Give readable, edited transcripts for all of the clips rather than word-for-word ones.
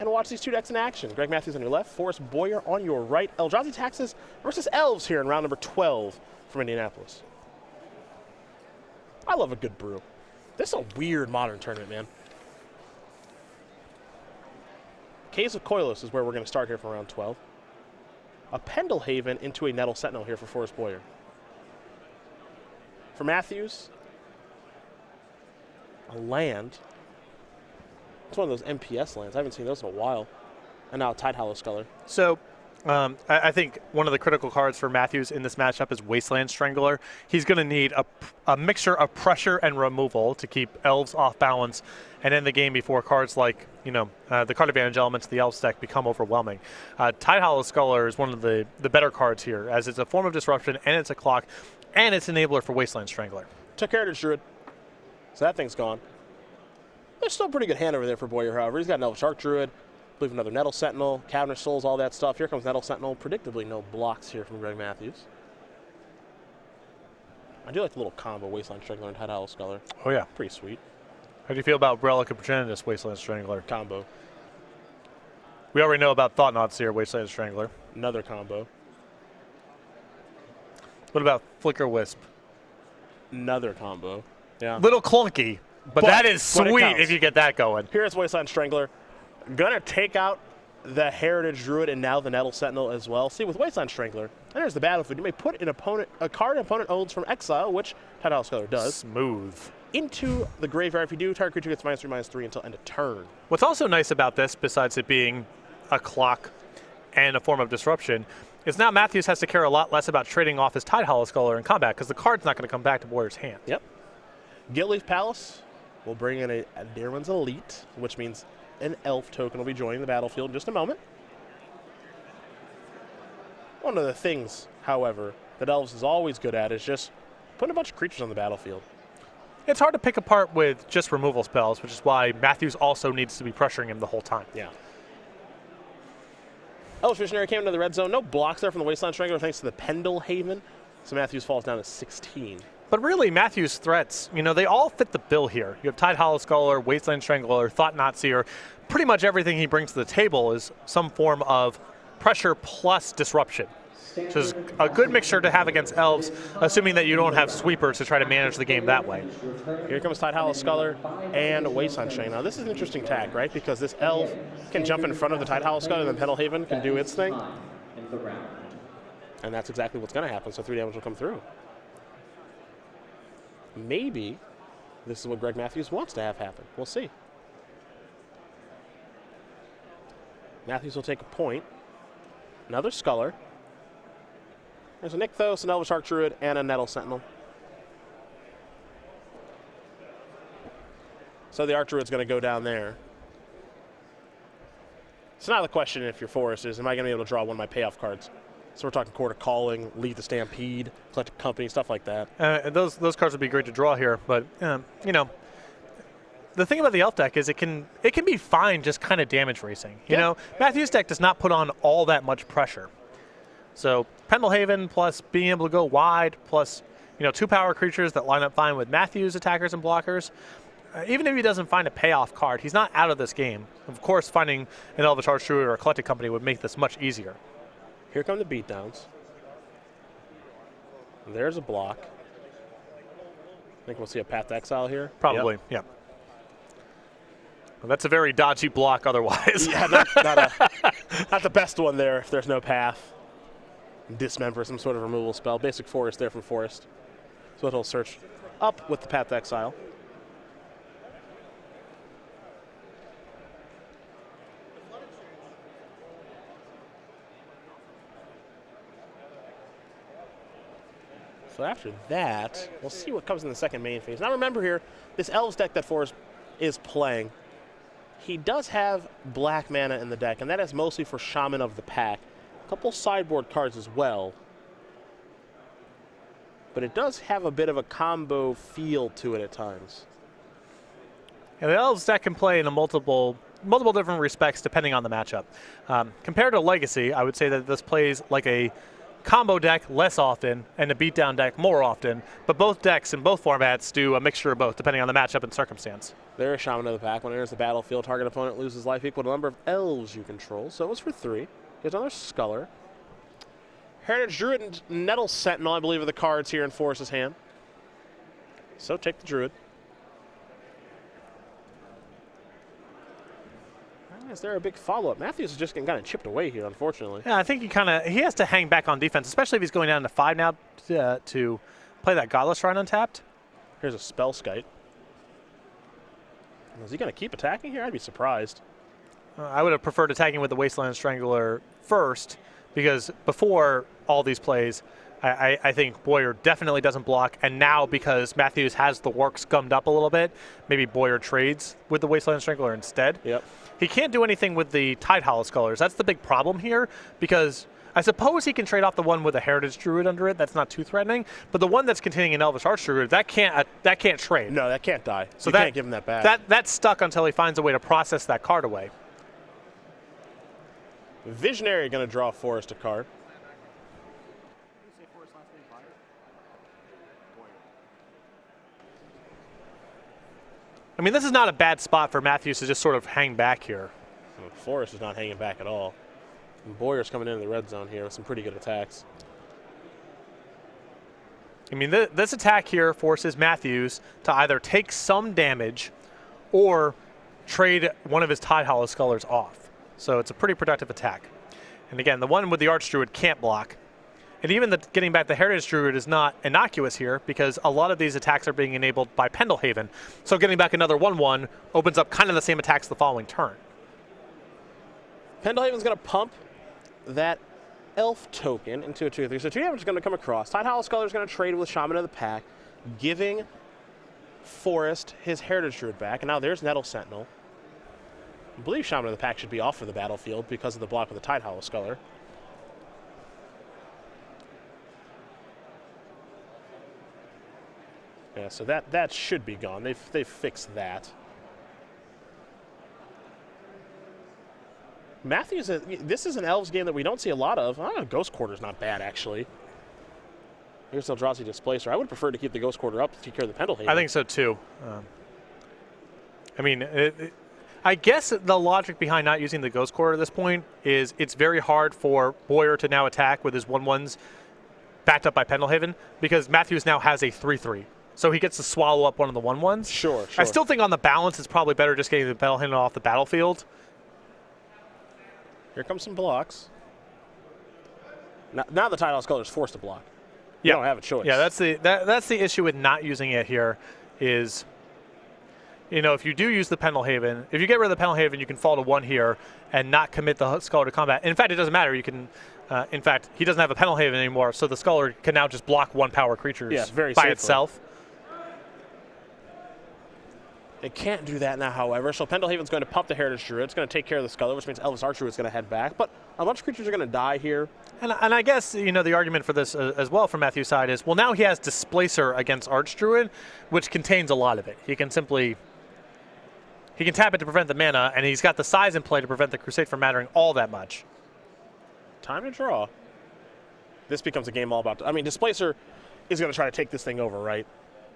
And watch these two decks in action. Greg Matthews on your left, Forrest Boire on your right. Eldrazi Taxes versus Elves here in round number 12 from Indianapolis. I love a good brew. This is a weird Modern tournament, man. Caves of Koilos is where we're going to start here for round 12. A Pendelhaven into a Nettle Sentinel here for Forrest Boire. For Matthews, a land. It's one of those MPS lands. I haven't seen those in a while. And now Tidehollow Sculler. So I think one of the critical cards for Matthews in this matchup is Wasteland Strangler. He's going to need a mixture of pressure and removal to keep Elves off balance and end the game before cards like, the card advantage elements of the Elves deck become overwhelming. Tidehollow Sculler is one of the better cards here, as it's a form of disruption, and it's a clock, and it's an enabler for Wasteland Strangler. Took Heritage Druid. So that thing's gone. There's still a pretty good hand over there for Boyer, however. He's got an Elvish Archdruid, I believe another Nettle Sentinel, Caverner Souls, all that stuff. Here comes Nettle Sentinel. Predictably, no blocks here from Greg Matthews. I do like the little combo, Wasteland Strangler and Tidehollow Sculler. Oh, yeah. Pretty sweet. How do you feel about Relic of Progenitus, Wasteland Strangler? Combo. We already know about Thought-Knot Seer, Wasteland Strangler. Another combo. What about Flicker Wisp? Another combo. Yeah. Little clunky. But that is sweet if you get that going. Here's Wasteland Strangler. Gonna take out the Heritage Druid and now the Nettle Sentinel as well. See, with Wasteland Strangler, and there's the battlefield. You may put a card an opponent owns from exile, which Tidehollow Sculler does. Smooth. Into the graveyard. If you do, target creature gets -3/-3 until end of turn. What's also nice about this, besides it being a clock and a form of disruption, is now Matthews has to care a lot less about trading off his Tidehollow Sculler in combat, because the card's not going to come back to Boyer's hand. Yep. Giltleaf Palace will bring in a Darwin's Elite, which means an elf token will be joining the battlefield in just a moment. One of the things, however, that Elves is always good at is just putting a bunch of creatures on the battlefield. It's hard to pick apart with just removal spells, which is why Matthews also needs to be pressuring him the whole time. Yeah. Elvish Visionary came into the red zone. No blocks there from the Wasteland Strangler thanks to the Pendelhaven. So Matthews falls down to 16. But really, Matthews' threats, they all fit the bill here. You have Tidehollow Sculler, Wasteland Strangler, Thought-Knot Seer. Pretty much everything he brings to the table is some form of pressure plus disruption, which is a good mixture to have against Elves, assuming that you don't have sweepers to try to manage the game that way. Here comes Tidehollow Sculler and Wasteland Strangler. Now, this is an interesting tag, right? Because this Elf can jump in front of the Tidehollow Sculler, and then Pendelhaven can do its thing. And that's exactly what's going to happen, so 3 damage will come through. Maybe this is what Greg Matthews wants to have happen. We'll see. Matthews will take a point. Another Sculler. There's a Nykthos, an Elvish Archdruid, and a Nettle Sentinel. So the Archdruid's going to go down there. So now the question, if you're Forrest, is am I going to be able to draw one of my payoff cards? So we're talking Court of Calling, Lead the Stampede, Collective Company, stuff like that. Those cards would be great to draw here, but the thing about the Elf deck is it can be fine just kind of damage racing. You know, Matthews' deck does not put on all that much pressure. So Pendelhaven plus being able to go wide plus 2 power creatures that line up fine with Matthews' attackers and blockers. Even if he doesn't find a payoff card, he's not out of this game. Of course, finding an Elvish Archdruid or a Collective Company would make this much easier. Here come the beatdowns. There's a block. I think we'll see a Path to Exile here. Probably, yeah. Well, that's a very dodgy block otherwise. Yeah, not the best one there if there's no path. Dismember, some sort of removal spell. Basic Forest there from Forrest. So it'll search up with the Path to Exile. So after that, we'll see what comes in the second main phase. Now remember here, this Elves deck that Forrest is playing, he does have black mana in the deck, and that is mostly for Shaman of the Pack. A couple sideboard cards as well. But it does have a bit of a combo feel to it at times. And the Elves deck can play in a multiple different respects depending on the matchup. Compared to Legacy, I would say that this plays like a combo deck less often and a beatdown deck more often, but both decks in both formats do a mixture of both, depending on the matchup and circumstance. There is Shaman of the Pack. When it enters the battlefield, target opponent loses life equal to the number of elves you control. So it was for 3. Here's another Sculler. Heritage Druid and Nettle Sentinel, I believe, are the cards here in Forrest's hand. So take the Druid. Is there a big follow-up? Matthews is just getting kind of chipped away here, unfortunately. Yeah, I think he has to hang back on defense, especially if he's going down to 5 now to play that Godless Shrine untapped. Here's a Spellskite. Is he going to keep attacking here? I'd be surprised. I would have preferred attacking with the Wasteland Strangler first, because before all these plays, I think Boire definitely doesn't block, and now because Matthews has the works gummed up a little bit, maybe Boire trades with the Wasteland Strangler instead. Yep. He can't do anything with the Tidehollow Scullers. That's the big problem here, because I suppose he can trade off the one with a Heritage Druid under it. That's not too threatening, but the one that's containing an Elvish Archdruid, that can't trade. No, that can't die. So you can't give him that back. That's stuck until he finds a way to process that card away. Visionary going to draw Forrest a card. I mean, this is not a bad spot for Matthews to just sort of hang back here. Forrest is not hanging back at all. And Boyer's coming into the red zone here with some pretty good attacks. I mean, this attack here forces Matthews to either take some damage or trade one of his Tidehollow Scullers off. So it's a pretty productive attack. And again, the one with the Archdruid can't block. And even getting back the Heritage Druid is not innocuous here, because a lot of these attacks are being enabled by Pendelhaven. So getting back another 1/1 opens up kind of the same attacks the following turn. Pendelhaven's going to pump that elf token into a 2/3. So 2 damage is going to come across. Tidehollow Sculler is going to trade with Shaman of the Pack, giving Forrest his Heritage Druid back. And now there's Nettle Sentinel. I believe Shaman of the Pack should be off for the battlefield because of the block with the Tidehollow Sculler. Yeah, so that should be gone. They've fixed that. Matthews, this is an Elves game that we don't see a lot of. Ghost Quarter's not bad, actually. Here's Eldrazi Displacer. I would prefer to keep the Ghost Quarter up to take care of the Pendelhaven. I think so, too. I mean, I guess the logic behind not using the Ghost Quarter at this point is it's very hard for Boire to now attack with his 1/1s backed up by Pendelhaven, because Matthews now has a 3/3. So he gets to swallow up one of the 1/1s. Sure. I still think on the balance, it's probably better just getting the Pendelhaven off the battlefield. Here comes some blocks. Now the Tidehollow Sculler is forced to block. You don't have a choice. Yeah, that's the issue with not using it here is, you know, if you do use the Pendelhaven, if you get rid of the Pendelhaven, you can fall to 1 here and not commit the Sculler to combat. In fact, it doesn't matter. You can, in fact, he doesn't have a Pendelhaven anymore, so the Sculler can now just block 1-power creatures very by safely. itself. It can't do that now, however, so Pendelhaven's going to pump the Heritage Druid. It's going to take care of the Sculler, which means Elvish Archdruid is going to head back. But a bunch of creatures are going to die here. And I guess, you know, the argument for this as well from Matthew's side is, well, now he has Displacer against Archdruid, which contains a lot of it. He can tap it to prevent the mana, and he's got the size in play to prevent the Crusade from mattering all that much. Time to draw. This becomes a game all about... I mean, Displacer is going to try to take this thing over, right?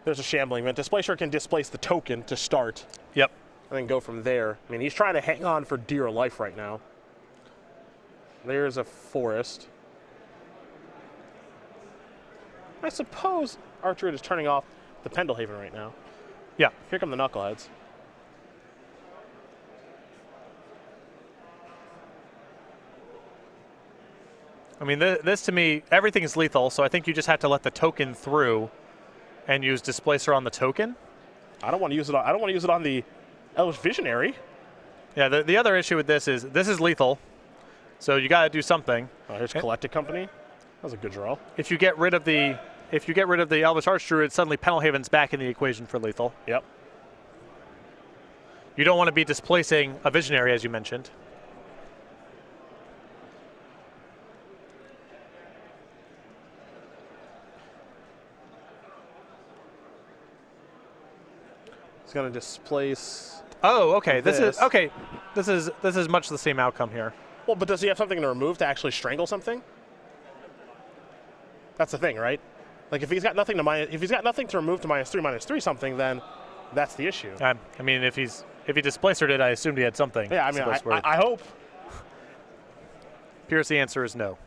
There's a shambling event. Displacer can displace the token to start. Yep. And then go from there. I mean, he's trying to hang on for dear life right now. There's a Forest. I suppose Archdruid is turning off the Pendelhaven right now. Yeah. Here come the Knuckleheads. I mean, this to me, everything is lethal, so I think you just have to let the token through and use Displacer on the token. I don't want to use it on the Elvish Visionary. Yeah, the other issue with this is lethal, so you got to do something. Oh, here's Collected Company. That was a good draw. If you get rid of the Elvish Archdruid, suddenly Pendelhaven's back in the equation for lethal. Yep. You don't want to be displacing a Visionary, as you mentioned. Going to displace. Oh, okay. This is much the same outcome here. Well, but does he have something to remove to actually strangle something? That's the thing, right? Like if he's got nothing to remove to -3 something, then that's the issue. I mean, if he displacered it, I assumed he had something. Yeah, I mean, I hope. Pierce, the answer is no.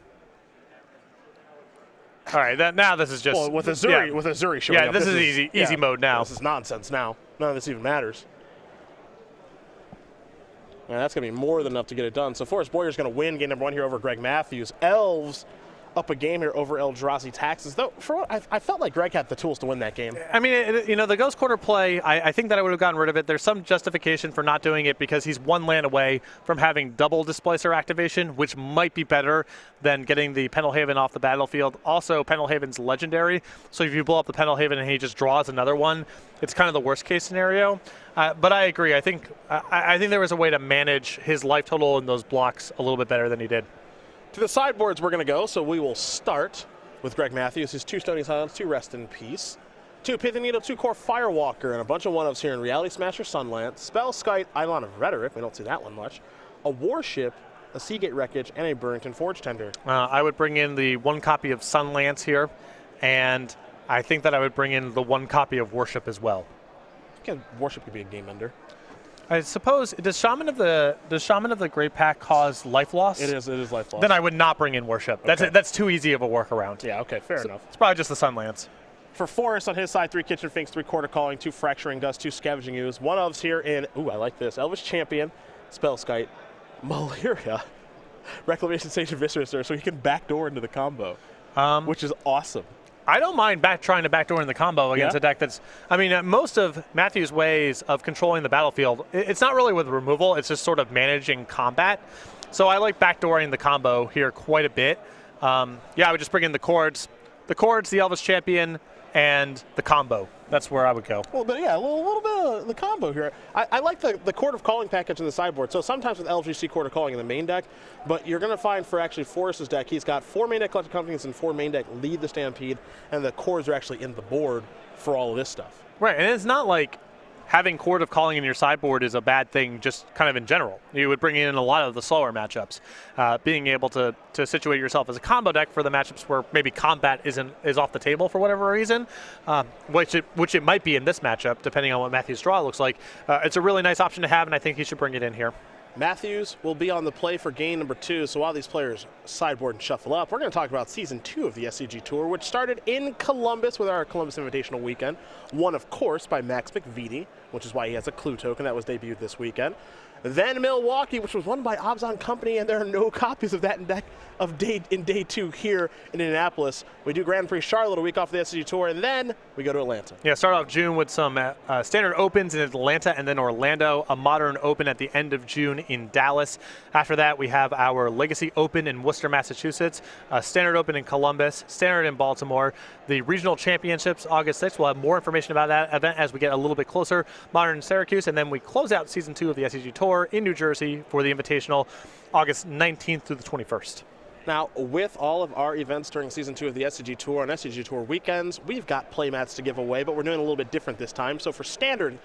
All right, now this is just with Azuri showing up. Yeah, this is easy mode now. This is nonsense now. None of this even matters. And that's going to be more than enough to get it done. So Forrest Boire is going to win game number 1 here over Greg Matthews. Elves up a game here over Eldrazi Taxes. Though, for what I felt like Greg had the tools to win that game. I mean, the Ghost Quarter play, I think that I would have gotten rid of it. There's some justification for not doing it because he's 1 land away from having double Displacer activation, which might be better than getting the Pendelhaven off the battlefield. Also, Pendelhaven's legendary, so if you blow up the Pendelhaven and he just draws another one, it's kind of the worst case scenario. But I agree. I think there was a way to manage his life total in those blocks a little bit better than he did. To the sideboards we're going to go, so we will start with Greg Matthews, his 2 Stony Silence, 2 Rest in Peace, 2 Pithing Needle, 2 Core Firewalker, and a bunch of 1-ofs here in Reality Smasher, Sunlance, Spell Skite, Eidolon of Rhetoric, we don't see that one much, a Warship, a Seagate Wreckage, and a Burrington Forge Tender. I would bring in the 1 copy of Sunlance here, and I think that I would bring in the 1 copy of Warship as well. I think Warship could be a game ender. I suppose, does Shaman of the Great Pack cause life loss? It is life loss. Then I would not bring in Worship. Okay. That's too easy of a workaround. Yeah, okay, fair enough. It's probably just the Sunlance. For Forrest on his side, 3 Kitchen Finks, 3 Quarter Calling, 2 Fracturing Gust, 2 Scavenging Ooze, 1-ofs here in, I like this, Elvish Champion, Spellskite, Malaria, Reclamation Sage and Viscerator, so he can backdoor into the combo, which is awesome. I don't mind trying to backdoor in the combo against a deck that's, I mean, most of Matthew's ways of controlling the battlefield, it's not really with removal, it's just sort of managing combat. So I like backdooring the combo here quite a bit. I would just bring in the Chords, the Elvis Champion, and the combo. That's where I would go. Well, but yeah, a little bit of the combo here. I like the Court of Calling package in the sideboard. So sometimes with Elves you see Court of Calling in the main deck, but you're going to find for actually Forrest's deck, he's got 4 main deck Collected Companies and 4 main deck Lead the Stampede, and the Chords are actually in the board for all of this stuff. Right, and it's not like having Court of Calling in your sideboard is a bad thing just kind of in general. You would bring in a lot of the slower matchups. Being able to situate yourself as a combo deck for the matchups where maybe combat is off the table for whatever reason, which it might be in this matchup, depending on what Matthew's draw looks like. It's a really nice option to have, and I think he should bring it in here. Matthews will be on the play for game number 2, so while these players sideboard and shuffle up, we're going to talk about Season 2 of the SCG Tour, which started in Columbus with our Columbus Invitational weekend, won, of course, by Max McVitie, which is why he has a clue token that was debuted this weekend. Then Milwaukee, which was won by Obzon Company, and there are no copies of that in day 2 here in Indianapolis. We do Grand Prix Charlotte a week off the SCG Tour, and then we go to Atlanta. Yeah, start off June with some standard opens in Atlanta and then Orlando, a modern open at the end of June in Dallas. After that, we have our Legacy Open in Worcester, Massachusetts, a standard open in Columbus, standard in Baltimore, the regional championships August 6th. We'll have more information about that event as we get a little bit closer. Modern in Syracuse, and then we close out Season 2 of the SCG Tour in New Jersey for the Invitational, August 19th through the 21st. Now, with all of our events during Season 2 of the SCG Tour and SCG Tour weekends, we've got playmats to give away, but we're doing a little bit different this time. So for standard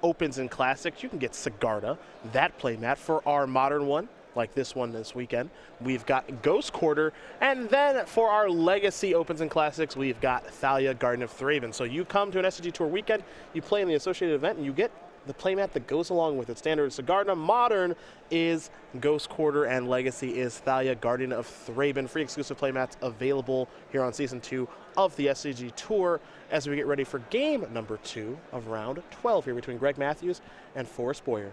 opens and classics, you can get Sigarda, that playmat. For our modern one, like this one this weekend, we've got Ghost Quarter, and then for our legacy opens and classics, we've got Thalia, Garden of Thraben. So you come to an SCG Tour weekend, you play in the associated event, and you get the playmat that goes along with it. Standard is Sigarda, modern is Ghost Quarter, and legacy is Thalia, Guardian of Thraben. Free exclusive playmats available here on Season 2 of the SCG Tour as we get ready for game number 2 of round 12 here between Greg Matthews and Forrest Boire.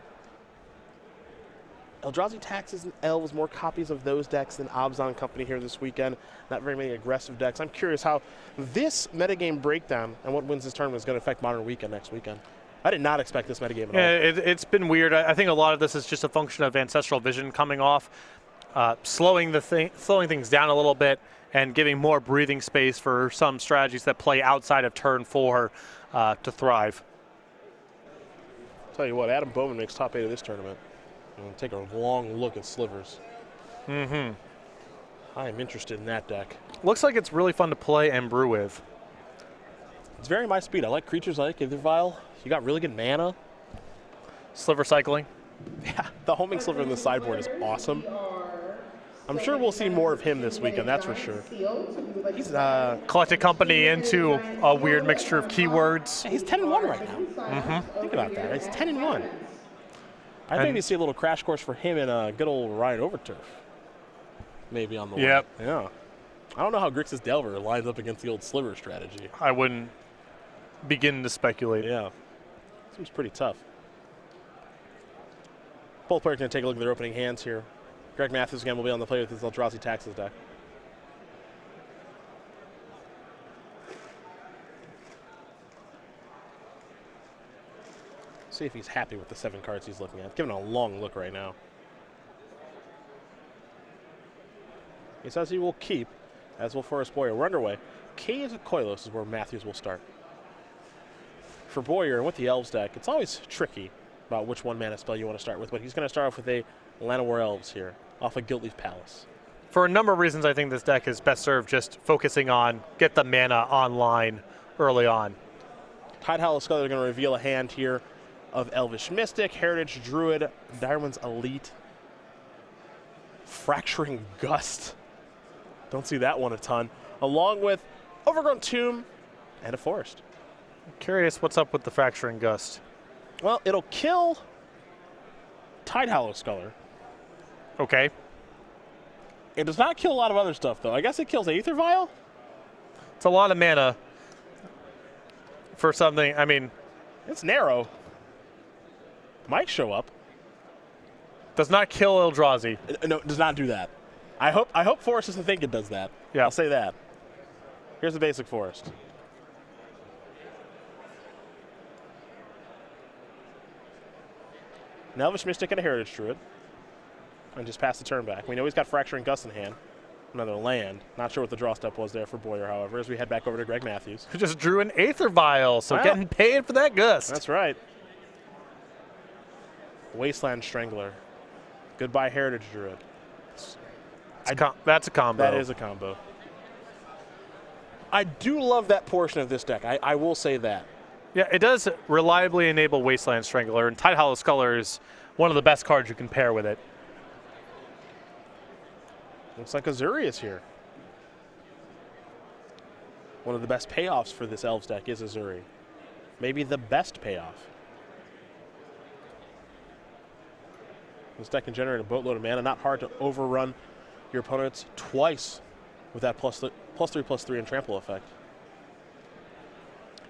Eldrazi Taxes and Elves, more copies of those decks than Obzon Company here this weekend. Not very many aggressive decks. I'm curious how this metagame breakdown and what wins this tournament is going to affect Modern Weekend next weekend. I did not expect this metagame at all. It's been weird. I think a lot of this is just a function of Ancestral Vision coming off, slowing things down a little bit, and giving more breathing space for some strategies that play outside of turn 4 to thrive. Tell you what, Adam Bowman makes top 8 of this tournament. I'm going to take a long look at Slivers. I am interested in that deck. Looks like it's really fun to play and brew with. It's very my speed. I like creatures like Ithervile. You got really good mana. Sliver cycling. Yeah, the homing sliver in the sideboard is awesome. I'm sure we'll see more of him this weekend, that's for sure. He's Collected company into a weird mixture of keywords. he's 10-1 right now. Think about that. He's 10-1. I think you see a little crash course for him in a good old Ryan Overturf. Maybe on the way. Yeah. I don't know how Grixis Delver lines up against the old sliver strategy. I wouldn't begin to speculate. Yeah. Seems pretty tough. Both players going to take a look at their opening hands here. Greg Matthews again will be on the play with his Eldrazi Taxes deck. See if he's happy with the 7 cards he's looking at. Giving a long look right now. He says he will keep, as will Forrest Boire. We're underway. Cave Koilos is where Matthews will start. For Boire, and with the Elves deck, it's always tricky about which 1-mana spell you want to start with, but he's going to start off with a Llanowar Elves here, off of Guiltleaf Palace. For a number of reasons, I think this deck is best served just focusing on get the mana online early on. Tidehollow Scholar are going to reveal a hand here of Elvish Mystic, Heritage Druid, Darwin's Elite, Fracturing Gust. Don't see that one a ton. Along with Overgrown Tomb and a Forest. I'm curious what's up with the Fracturing Gust. Well, it'll kill Tidehollow Scholar. Okay. It does not kill a lot of other stuff, though. I guess it kills Aether Vial? It's a lot of mana for something. I mean, it's narrow. Might show up. Does not kill Eldrazi. No, it does not do that. I hope Forrest doesn't think it does that. Yeah. I'll say that. Here's the basic Forest. An Elvish Mystic and a Heritage Druid. And just pass the turn back. We know he's got Fracturing Gust in hand. Another land. Not sure what the draw step was there for Boyer, however, as we head back over to Greg Matthews. Who just drew an Aether Vial, so getting paid for that Gust. That's right. Wasteland Strangler. Goodbye Heritage Druid. That's a combo. That is a combo. I do love that portion of this deck. I will say that. Yeah, it does reliably enable Wasteland Strangler, and Tidehollow Scholar is one of the best cards you can pair with it. Looks like Azuri is here. One of the best payoffs for this Elves deck is Azuri. Maybe the best payoff. This deck can generate a boatload of mana. Not hard to overrun your opponents twice with that +3/+3 and trample effect.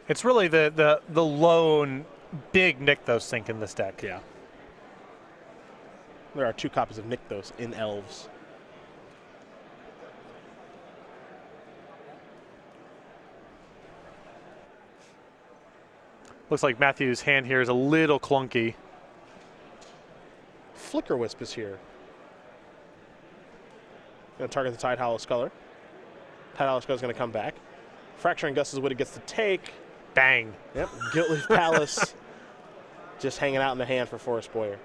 It's really the lone big Nykthos sink in this deck. Yeah. There are 2 copies of Nykthos in Elves. Looks like Matthew's hand here is a little clunky. Flicker Wisp is here. Going to target the Tidehollow Scholar. Tidehollow Scholar is going to come back. Fracturing Gust is what it gets to take. Bang. Yep. Guiltleaf Palace just hanging out in the hand for Forrest Boyer.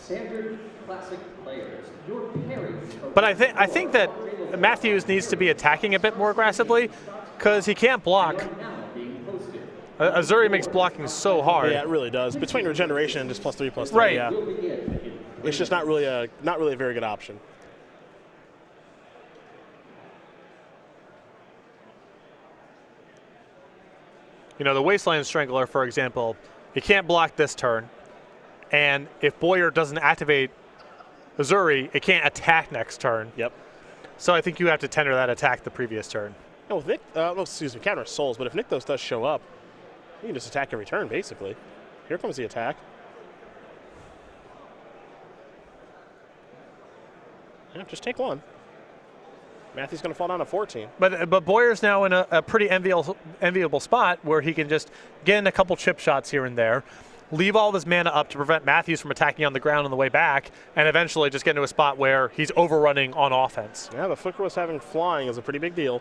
Standard classic players. Your parry. But I think that Matthews needs to be attacking a bit more aggressively because he can't block. Azuri makes blocking so hard. Yeah, it really does. Between regeneration and just +3/+3, right. Yeah. It's just not really a very good option. You know, the Wasteland Strangler, for example, he can't block this turn, and if Boyer doesn't activate Azuri, it can't attack next turn. Yep. So I think you have to tender that attack the previous turn. No, with counter Souls, but if Nykthos does show up, you can just attack every turn, basically. Here comes the attack. Yeah, just take 1. Matthew's going to fall down to 14. But Boyer's now in a pretty enviable spot where he can just get in a couple chip shots here and there, leave all this mana up to prevent Matthews from attacking on the ground on the way back, and eventually just get into a spot where he's overrunning on offense. Yeah, the Flicker was having flying is a pretty big deal.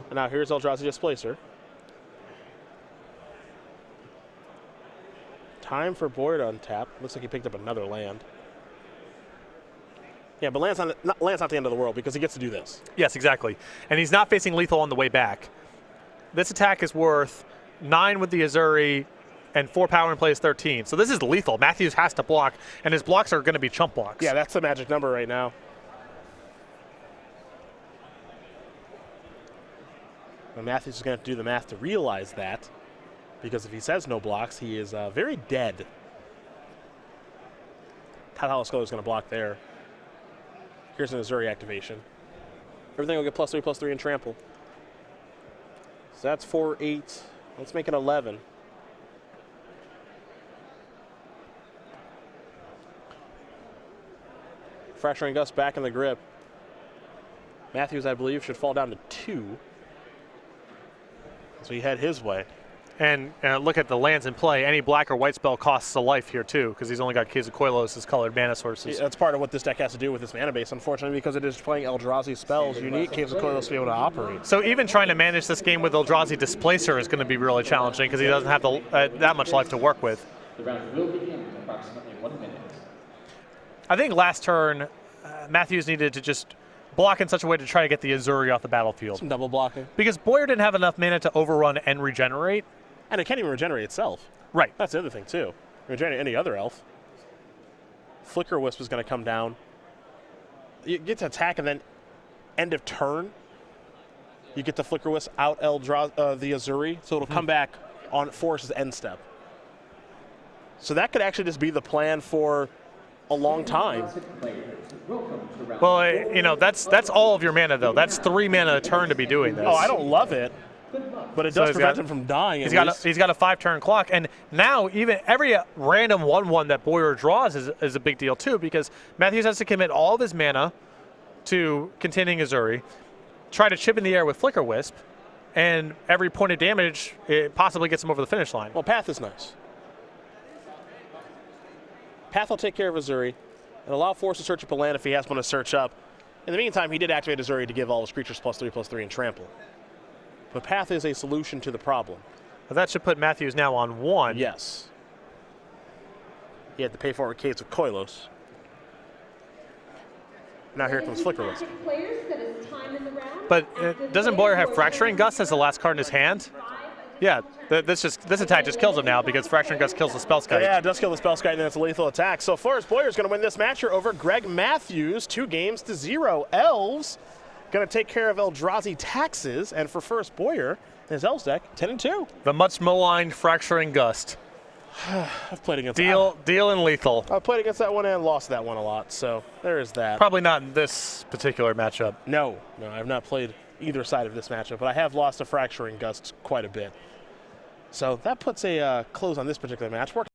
And now here's Eldrazi Displacer. Time for Boyer to untap. Looks like he picked up another land. Yeah, but land's not the end of the world because he gets to do this. Yes, exactly. And he's not facing lethal on the way back. This attack is worth 9 with the Azuri and 4 power and plays 13. So this is lethal. Matthews has to block, and his blocks are going to be chump blocks. Yeah, that's the magic number right now. And Matthews is going to have to do the math to realize that, because if he says no blocks, he is very dead. Tatalasko is going to block there. Here's an Azuri activation. Everything will get +3/+3 and trample. So that's 4, 8. Let's make it 11. Fracturing Gust back in the grip. Matthews, I believe, should fall down to 2. So he head his way. And look at the lands in play. Any black or white spell costs a life here too, because he's only got Quetzalcoatl as colored mana sources. Yeah, that's part of what this deck has to do with its mana base, unfortunately, because it is playing Eldrazi spells. You need Quetzalcoatl to be able to operate. So even trying to manage this game with Eldrazi Displacer is going to be really challenging because he doesn't have that much life to work with. The round will begin in approximately 1 minute. I think last turn, Matthews needed to just block in such a way to try to get the Azuri off the battlefield. Some double blocking. Because Boire didn't have enough mana to overrun and regenerate. And it can't even regenerate itself. Right. That's the other thing, too. Regenerate any other elf. Flicker Wisp is going to come down. You get to attack, and then end of turn, you get the Flicker Wisp out the Azuri, so it'll come back on Forrest's end step. So that could actually just be the plan for a long time. Well, you know, that's all of your mana, though. That's 3 mana a turn to be doing this. Oh, I don't love it, but it does prevent him from dying. He's got a 5-turn clock, and now even every random 1/1 that Boire draws is a big deal too, because Matthews has to commit all of his mana to containing Azuri, try to chip in the air with Flicker Wisp, and every point of damage it possibly gets him over the finish line. Well, Path is nice. Path will take care of Azuri and allow Force to search up a land if he has one to search up. In the meantime, he did activate Azuri to give all his creatures +3/+3 and trample. But Path is a solution to the problem. But that should put Matthews now on 1. Yes. He had to pay for it with Quetzalcoatl. Now here comes Flicker Wisp. But doesn't Boire have Fracturing Gust as the last card in his hand? Yeah, this attack just kills him now because Fracturing Gust kills the Spellskite. Yeah, it does kill the Spellskite, and then it's a lethal attack. So Forrest Boire is going to win this match here over Greg Matthews, 2-0. Elves going to take care of Eldrazi Taxes, and for Forrest Boire, his Elves deck, 10-2. The much maligned Fracturing Gust. I've played against Deal and lethal. I've played against that one and lost that one a lot, so there is that. Probably not in this particular matchup. No, I've not played either side of this matchup, but I have lost to Fracturing Gust quite a bit. So that puts a close on this particular match.